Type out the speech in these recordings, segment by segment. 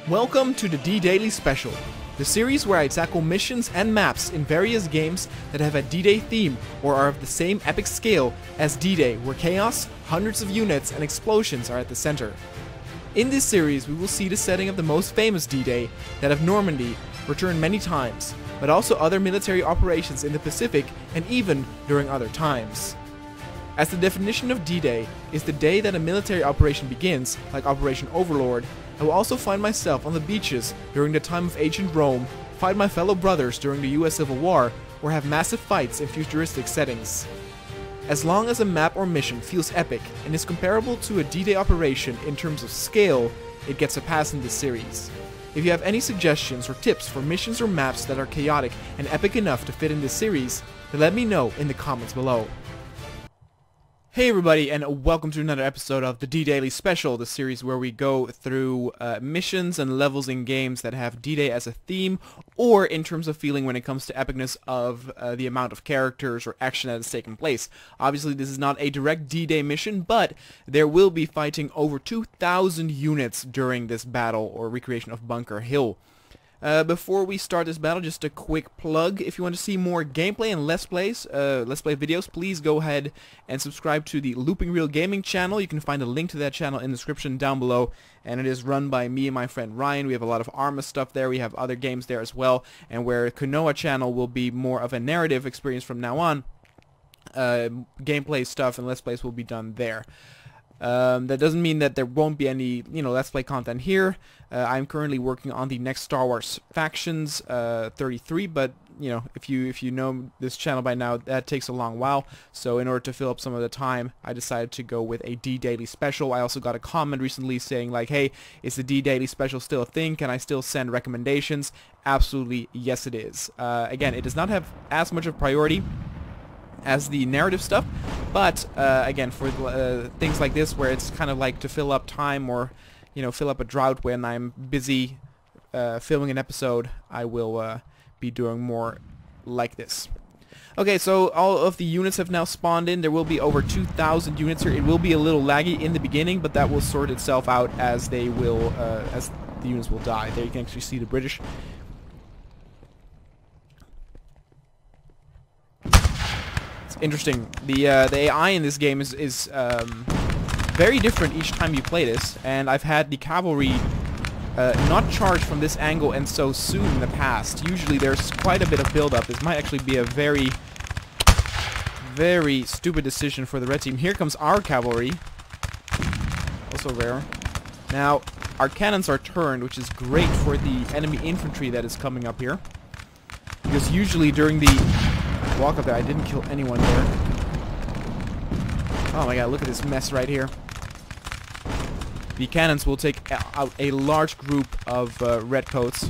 Welcome to the D-Daily Special, the series where I tackle missions and maps in various games that have a D-Day theme or are of the same epic scale as D-Day, where chaos, hundreds of units, and explosions are at the center. In this series, we will see the setting of the most famous D-Day, that of Normandy, returned many times, but also other military operations in the Pacific and even during other times. As the definition of D-Day is the day that a military operation begins, like Operation Overlord, I will also find myself on the beaches during the time of ancient Rome, fight my fellow brothers during the US Civil War, or have massive fights in futuristic settings. As long as a map or mission feels epic and is comparable to a D-Day operation in terms of scale, it gets a pass in this series. If you have any suggestions or tips for missions or maps that are chaotic and epic enough to fit in this series, then let me know in the comments below. Hey everybody, and welcome to another episode of the D-Daily Special, the series where we go through missions and levels in games that have D-Day as a theme, or in terms of feeling when it comes to epicness of the amount of characters or action that has taken place. Obviously this is not a direct D-Day mission, but there will be fighting over 2,000 units during this battle or recreation of Bunker Hill. Before we start this battle, just a quick plug. If you want to see more gameplay and Let's Play videos, please go ahead and subscribe to the Looping Reel Gaming channel. You can find a link to that channel in the description down below, and it is run by me and my friend Ryan. We have a lot of Arma stuff there, we have other games there as well, and where Konoha channel will be more of a narrative experience from now on, gameplay stuff and Let's Plays will be done there. That doesn't mean that there won't be any, Let's Play content here. I'm currently working on the next Star Wars Factions 33, but, if you know this channel by now, that takes a long while. So in order to fill up some of the time, I decided to go with a D-Daily Special. I also got a comment recently saying, like, hey, is the D-Daily Special still a thing? Can I still send recommendations? Absolutely, yes it is. Again, it does not have as much of priority as the narrative stuff, but again, for things like this where it's kind of like to fill up time or fill up a drought when I'm busy filming an episode, I will be doing more like this. Okay, so all of the units have now spawned in. There will be over 2,000 units here. It will be a little laggy in the beginning, but that will sort itself out as they will as the units will die. There you can actually see the British. Interesting. The AI in this game is very different each time you play this, and I've had the cavalry not charge from this angle and so soon in the past. Usually there's quite a bit of build-up. This might actually be a very, very stupid decision for the red team. Here comes our cavalry. Also rare. Now, our cannons are turned, which is great for the enemy infantry that is coming up here, because usually during the walk up there, I didn't kill anyone there. Oh my god, look at this mess right here. The cannons will take out a large group of redcoats.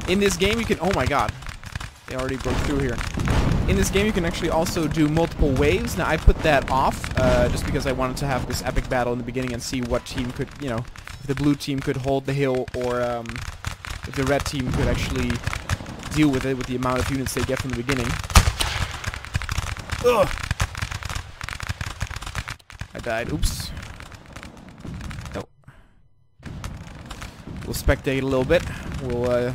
In this game you can... oh my god, they already broke through here. In this game you can actually also do multiple waves. Now I put that off just because I wanted to have this epic battle in the beginning and see what team could, if the blue team could hold the hill, or if the red team could actually deal with it with the amount of units they get from the beginning. Ugh! I died. Oops. No. We'll spectate a little bit. We'll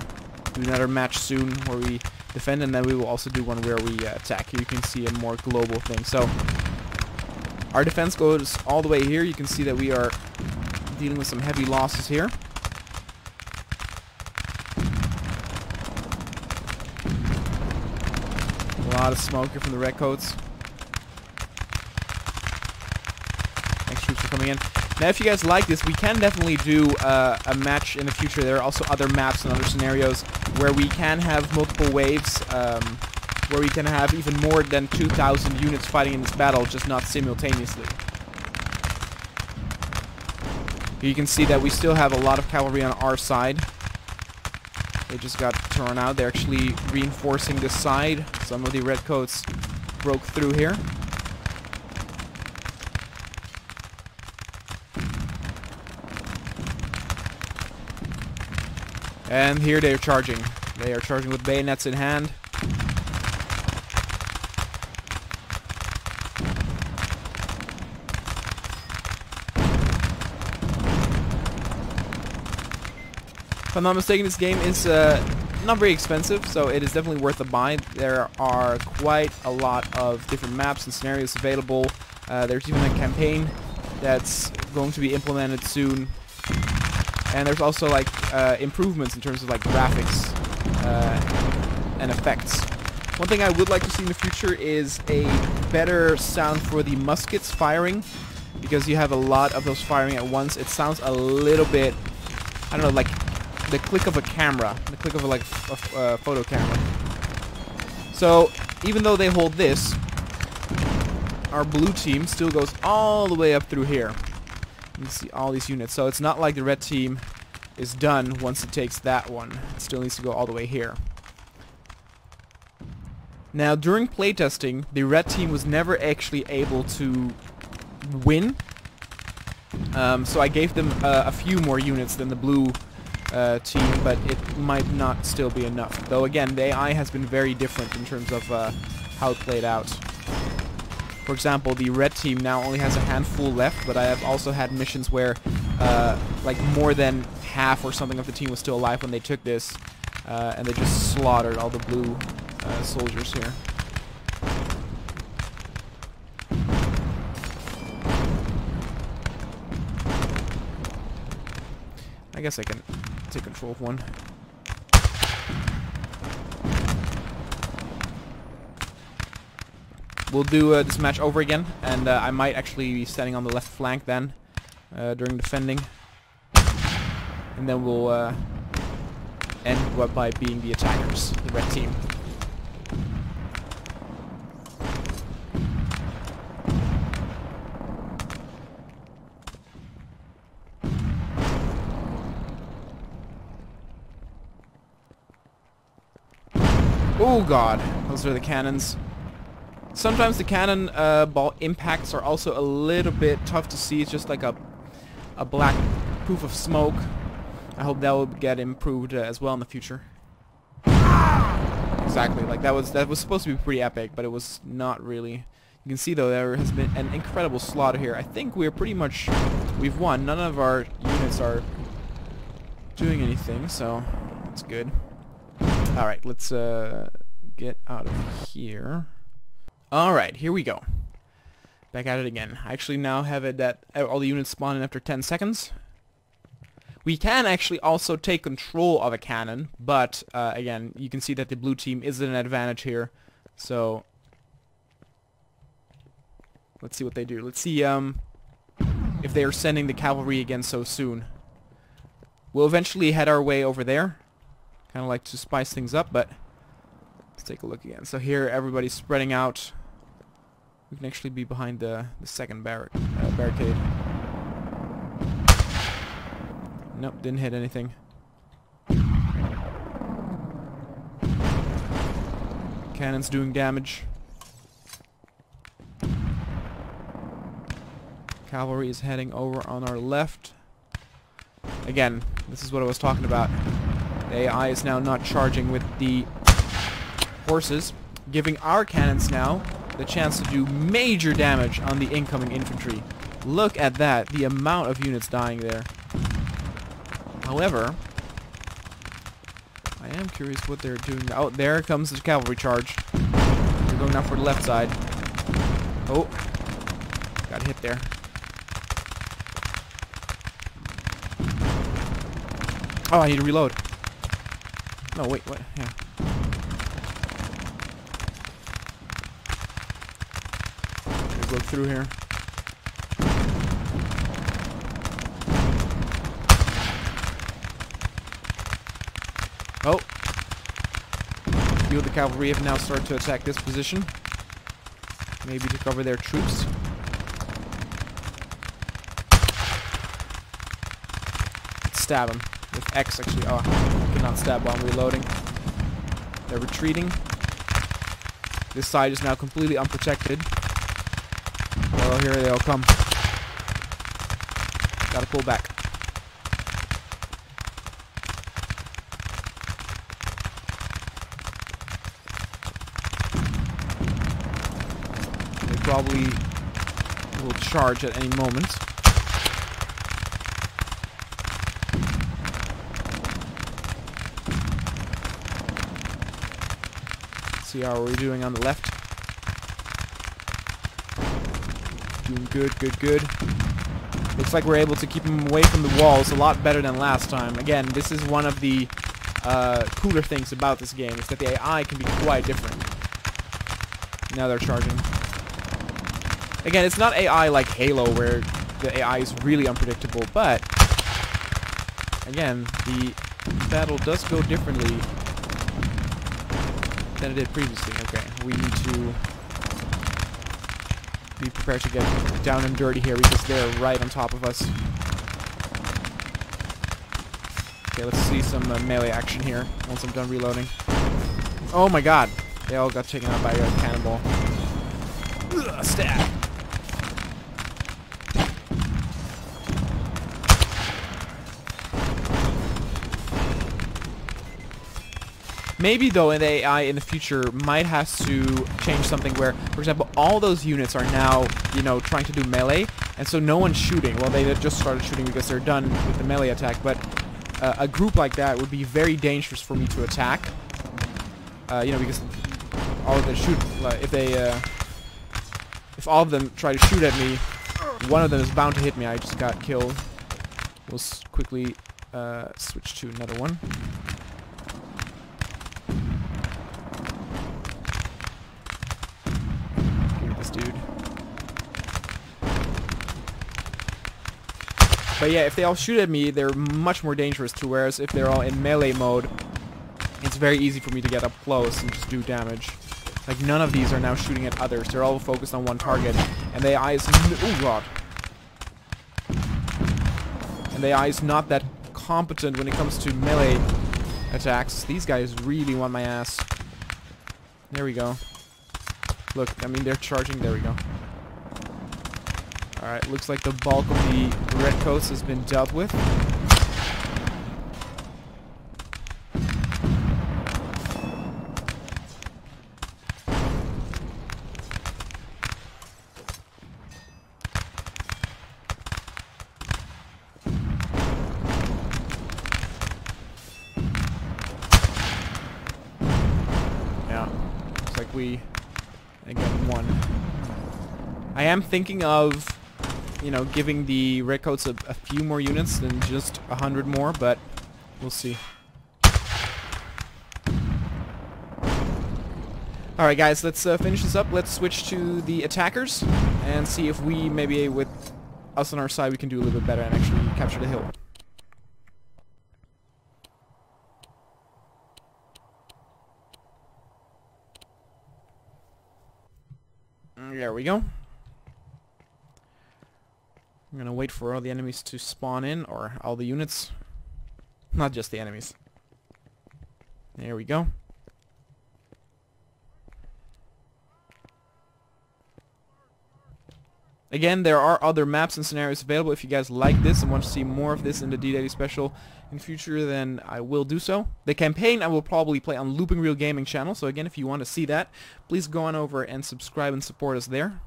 do another match soon where we defend, and then we will also do one where we attack. Here you can see a more global thing. So our defense goes all the way here. You can see that we are dealing with some heavy losses here. A lot of smoke here from the redcoats. Next troops are coming in. Now, if you guys like this, we can definitely do a match in the future. There are also other maps and other scenarios where we can have multiple waves, where we can have even more than 2,000 units fighting in this battle, just not simultaneously. Here you can see that we still have a lot of cavalry on our side. They just got thrown out. They're actually reinforcing this side. Some of the redcoats broke through here. And here they are charging. They are charging with bayonets in hand. If I'm not mistaken, this game is not very expensive, so it is definitely worth a buy. There are quite a lot of different maps and scenarios available. There's even a campaign that's going to be implemented soon. And there's also like improvements in terms of like graphics and effects. One thing I would like to see in the future is a better sound for the muskets firing, because you have a lot of those firing at once. It sounds a little bit, I don't know, like the click of a camera, the click of a photo camera. So even though they hold this, our blue team still goes all the way up through here. You can see all these units. So it's not like the red team is done once it takes that one. It still needs to go all the way here. Now, during playtesting, the red team was never actually able to win. So I gave them a few more units than the blue team, but it might not still be enough. Though again, the AI has been very different in terms of how it played out. For example, the red team now only has a handful left, but I have also had missions where like more than half or something of the team was still alive when they took this, and they just slaughtered all the blue soldiers here. I guess I can take control of one. We'll do this match over again, and I might actually be standing on the left flank then during defending, and then we'll end by being the attackers, the red team. Oh god, those are the cannons. Sometimes the cannon ball impacts are also a little bit tough to see. It's just like a black poof of smoke. I hope that will get improved as well in the future. Exactly, like that was supposed to be pretty epic, but it was not really. You can see though there has been an incredible slaughter here. I think we've won. None of our units are doing anything, so that's good. Alright, let's get out of here. Alright, here we go. Back at it again. I actually now have it that all the units spawn in after 10 seconds. We can actually also take control of a cannon, but again, you can see that the blue team is at an advantage here. So let's see what they do. Let's see if they are sending the cavalry again so soon. We'll eventually head our way over there. Kind of like to spice things up, but let's take a look again. So here everybody's spreading out. We can actually be behind the second barricade. Nope, didn't hit anything. Cannon's doing damage. Cavalry is heading over on our left. Again, this is what I was talking about. The AI is now not charging with the horses, giving our cannons now the chance to do major damage on the incoming infantry. Look at that, the amount of units dying there. However, I am curious what they're doing now. Oh, there comes the cavalry charge. They're going now for the left side. Oh, got hit there. Oh, I need to reload. No, wait, what? Yeah. Go through here. Oh. A few of the cavalry have now started to attack this position. Maybe to cover their troops. Let's stab them. With X, actually. Oh, I cannot stab while I'm reloading. They're retreating. This side is now completely unprotected. Oh, here they all come. Gotta pull back. They probably will charge at any moment. see how we're doing on the left. Doing good, good, good. Looks like we're able to keep them away from the walls a lot better than last time. Again, this is one of the cooler things about this game, is that the AI can be quite different. Now they're charging. Again, it's not AI like Halo, where the AI is really unpredictable, but again, the battle does go differently than it did previously. Okay, we need to be prepared to get down and dirty here because they're right on top of us. Okay, let's see some melee action here once I'm done reloading. Oh my god, they all got taken out by a cannonball. Ugh, stab! Maybe, though, in the AI in the future might have to change something where, for example, all those units are now, you know, trying to do melee, and so no one's shooting. Well, they just started shooting because they're done with the melee attack, but a group like that would be very dangerous for me to attack. You know, because all of them shoot, if all of them try to shoot at me, one of them is bound to hit me. I just got killed. We'll quickly switch to another one. Dude. But yeah, if they all shoot at me, they're much more dangerous too, whereas if they're all in melee mode, it's very easy for me to get up close and just do damage. Like, none of these are now shooting at others. They're all focused on one target. And the AI is... oh god. And the AI is not that competent when it comes to melee attacks. These guys really want my ass. There we go. Look, I mean, they're charging. There we go. Alright, looks like the bulk of the redcoats has been dealt with. Yeah, looks like we... again, one. I am thinking of, you know, giving the redcoats a few more units than just 100 more, but we'll see. Alright guys, let's finish this up. Let's switch to the attackers and see if we, maybe with us on our side, we can do a little bit better and actually capture the hill. There we go. I'm gonna wait for all the enemies to spawn in, or all the units. Not just the enemies. There we go. Again, there are other maps and scenarios available. If you guys like this and want to see more of this in the D-Daily Special in future, then I will do so. The campaign I will probably play on Looping Real Gaming channel, so again, if you want to see that, please go on over and subscribe and support us there.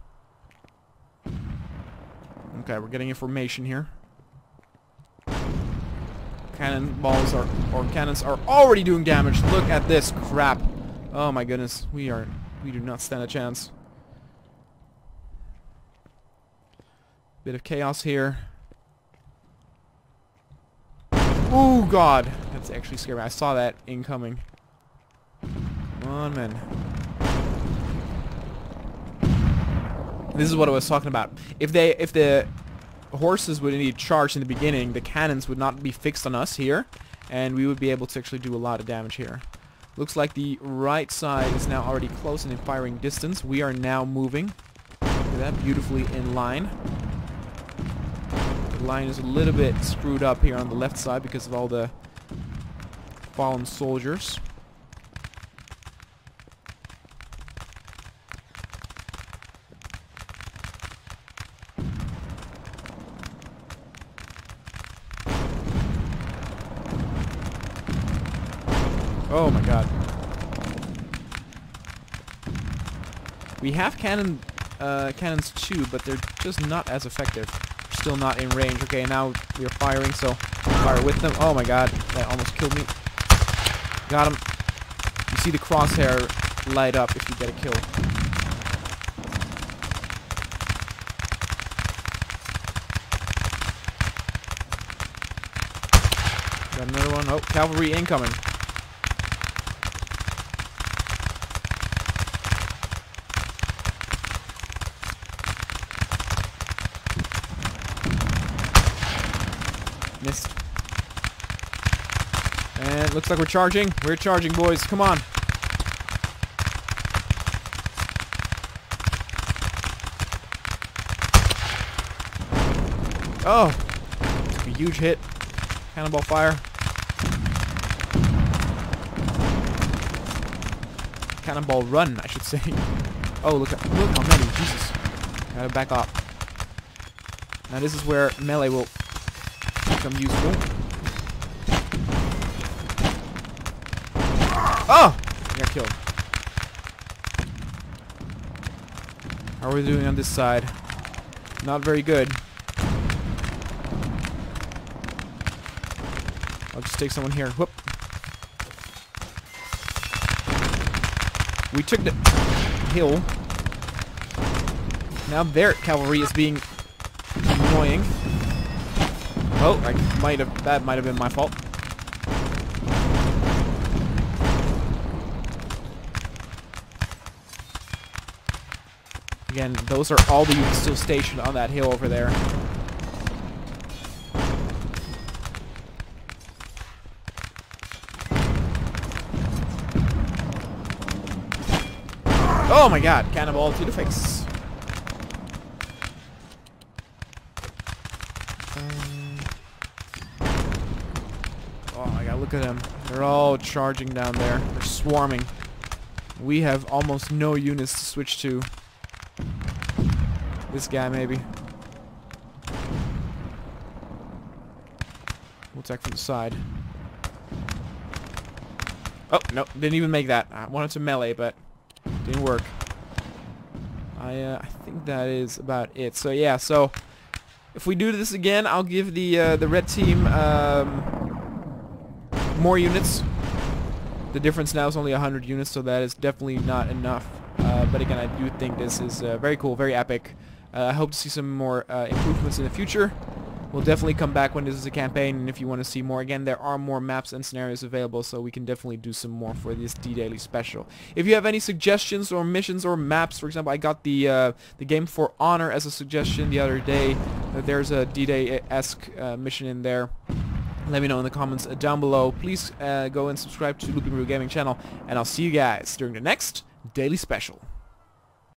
Okay, we're getting information here. Cannons are already doing damage. Look at this crap. Oh my goodness, we do not stand a chance. Bit of chaos here. Oh god, that's actually scary. I saw that incoming. Come on, man. This is what I was talking about. If the horses would indeed charge in the beginning, the cannons would not be fixed on us here, and we would be able to actually do a lot of damage here. Looks like the right side is now already close and in firing distance. We are now moving. Look at that, beautifully in line. The line is a little bit screwed up here on the left side because of all the fallen soldiers. Oh my god. We have cannons too, but they're just not as effective. Still not in range. Okay, now we are firing, so fire with them. Oh my god, that almost killed me. Got him. You see the crosshair light up if you get a kill. Got another one. Oh, cavalry incoming. Missed. And looks like we're charging. We're charging, boys. Come on. Oh! Took a huge hit. Cannonball fire. Cannonball run, I should say. Oh, look how many. Jesus. Gotta back up. Now this is where melee will become useful. Oh! I got killed. How are we doing on this side? Not very good. I'll just take someone here. Whoop. We took the hill. Now their cavalry is being annoying. Oh, that might have been my fault. Again, those are all the units still stationed on that hill over there. Oh my god, cannonball to the face. Oh my god, look at them. They're all charging down there. They're swarming. We have almost no units to switch to. This guy, maybe. We'll attack from the side. Oh, no, didn't even make that. I wanted to melee, but didn't work. I think that is about it. So yeah, so if we do this again, I'll give the red team more units. The difference now is only 100 units, so that is definitely not enough. But again, I do think this is very cool, very epic. I hope to see some more improvements in the future. We'll definitely come back when this is a campaign, and if you want to see more, again, there are more maps and scenarios available, so we can definitely do some more for this D-Daily special. If you have any suggestions or missions or maps, for example, I got the Game for Honor as a suggestion the other day. There's a D-Day-esque mission in there. Let me know in the comments down below. Please go and subscribe to Looping Gaming channel, and I'll see you guys during the next Daily Special.